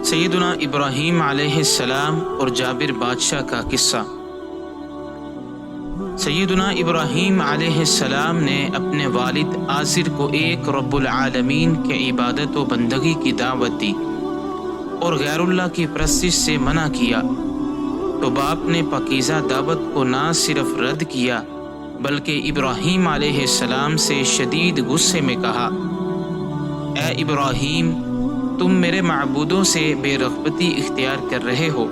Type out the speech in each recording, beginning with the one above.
سیدنا ابراہیم علیہ السلام اور جابر بادشاہ کا قصہ۔ سیدنا ابراہیم علیہ السلام نے اپنے والد آزر کو ایک رب العالمین کے عبادت و بندگی کی دعوت دی اور غیر اللہ کی پرستش سے منع کیا، تو باپ نے پاکیزہ دعوت کو نہ صرف رد کیا بلکہ ابراہیم علیہ السلام سے شدید غصے میں کہا، اے ابراہیم، تم میرے معبودوں سے بے رغبتی اختیار کر رہے ہو،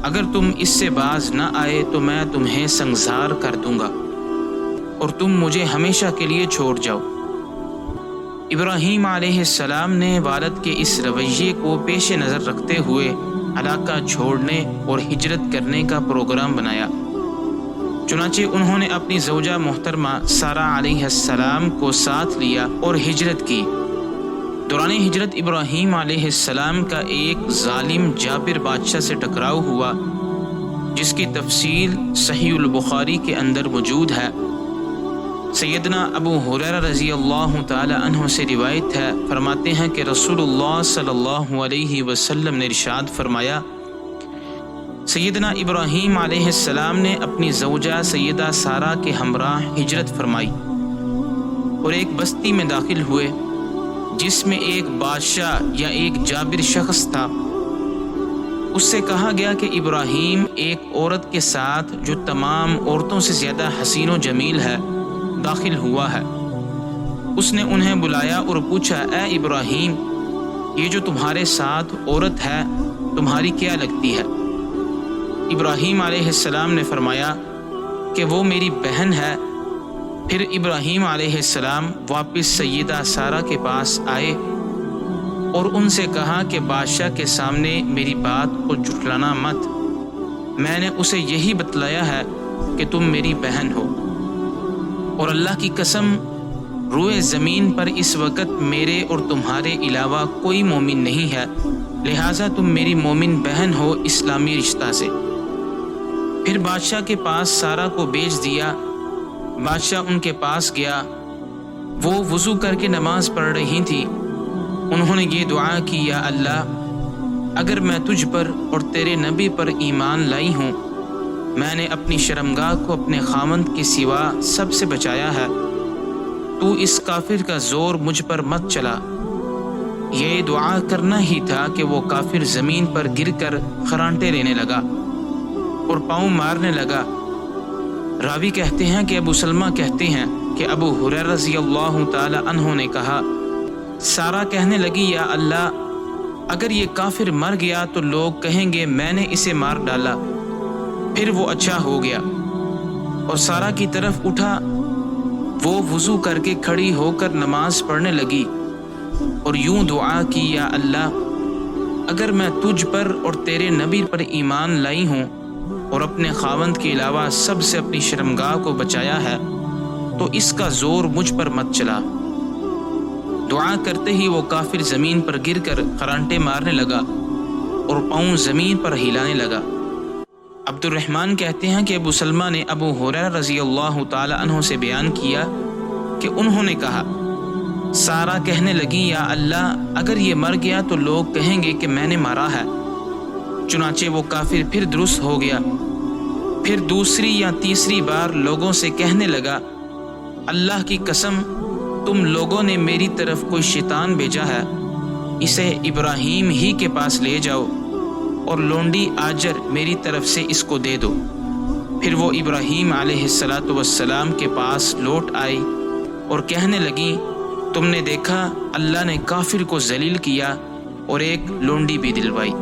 اگر تم اس سے باز نہ آئے تو میں تمہیں سنگسار کر دوں گا اور تم مجھے ہمیشہ کے لیے چھوڑ جاؤ۔ ابراہیم علیہ السلام نے والد کے اس رویے کو پیش نظر رکھتے ہوئے علاقہ چھوڑنے اور ہجرت کرنے کا پروگرام بنایا۔ چنانچہ انہوں نے اپنی زوجہ محترمہ سارہ علیہ السلام کو ساتھ لیا اور ہجرت کی۔ دوران ہجرت ابراہیم علیہ السلام کا ایک ظالم جابر بادشاہ سے ٹکراؤ ہوا، جس کی تفصیل صحیح البخاری کے اندر موجود ہے۔ سیدنا ابو ہریرہ رضی اللہ تعالی عنہ سے روایت ہے، فرماتے ہیں کہ رسول اللہ صلی اللہ علیہ وسلم نے ارشاد فرمایا، سیدنا ابراہیم علیہ السلام نے اپنی زوجہ سیدہ سارہ کے ہمراہ ہجرت فرمائی اور ایک بستی میں داخل ہوئے جس میں ایک بادشاہ یا ایک جابر شخص تھا۔ اس سے کہا گیا کہ ابراہیم ایک عورت کے ساتھ جو تمام عورتوں سے زیادہ حسین و جمیل ہے داخل ہوا ہے۔ اس نے انہیں بلایا اور پوچھا، اے ابراہیم، یہ جو تمہارے ساتھ عورت ہے تمہاری کیا لگتی ہے؟ ابراہیم علیہ السلام نے فرمایا کہ وہ میری بہن ہے۔ پھر ابراہیم علیہ السلام واپس سیدہ سارہ کے پاس آئے اور ان سے کہا کہ بادشاہ کے سامنے میری بات کو جھٹلانا مت، میں نے اسے یہی بتلایا ہے کہ تم میری بہن ہو، اور اللہ کی قسم روئے زمین پر اس وقت میرے اور تمہارے علاوہ کوئی مومن نہیں ہے، لہٰذا تم میری مومن بہن ہو اسلامی رشتہ سے۔ پھر بادشاہ کے پاس سارہ کو بھیج دیا۔ بادشاہ ان کے پاس گیا، وہ وضو کر کے نماز پڑھ رہی تھی۔ انہوں نے یہ دعا کی، یا اللہ، اگر میں تجھ پر اور تیرے نبی پر ایمان لائی ہوں، میں نے اپنی شرمگاہ کو اپنے خاوند کے سوا سب سے بچایا ہے، تو اس کافر کا زور مجھ پر مت چلا۔ یہ دعا کرنا ہی تھا کہ وہ کافر زمین پر گر کر خرانٹے لینے لگا اور پاؤں مارنے لگا۔ راوی کہتے ہیں کہ ابو سلمہ کہتے ہیں کہ ابو ہریرہ رضی اللہ تعالی عنہ نے کہا، سارہ کہنے لگی، یا اللہ، اگر یہ کافر مر گیا تو لوگ کہیں گے میں نے اسے مار ڈالا۔ پھر وہ اچھا ہو گیا اور سارہ کی طرف اٹھا، وہ وضو کر کے کھڑی ہو کر نماز پڑھنے لگی اور یوں دعا کی، یا اللہ، اگر میں تجھ پر اور تیرے نبی پر ایمان لائی ہوں اور اپنے خاوند کے علاوہ سب سے اپنی شرمگاہ کو بچایا ہے، تو اس کا زور مجھ پر مت چلا۔ دعا کرتے ہی وہ کافر زمین پر گر کر خرانٹے مارنے لگا اور پاؤں زمین پر ہلانے لگا۔ عبد الرحمن کہتے ہیں کہ ابو سلمہ نے ابو ہریرہ رضی اللہ تعالی عنہ سے بیان کیا کہ انہوں نے کہا، سارہ کہنے لگی، یا اللہ، اگر یہ مر گیا تو لوگ کہیں گے کہ میں نے مارا ہے۔ چنانچہ وہ کافر پھر درست ہو گیا۔ پھر دوسری یا تیسری بار لوگوں سے کہنے لگا، اللہ کی قسم، تم لوگوں نے میری طرف کوئی شیطان بھیجا ہے، اسے ابراہیم ہی کے پاس لے جاؤ اور لونڈی آجر میری طرف سے اس کو دے دو۔ پھر وہ ابراہیم علیہ السلام کے پاس لوٹ آئی اور کہنے لگی، تم نے دیکھا اللہ نے کافر کو ذلیل کیا اور ایک لونڈی بھی دلوائی۔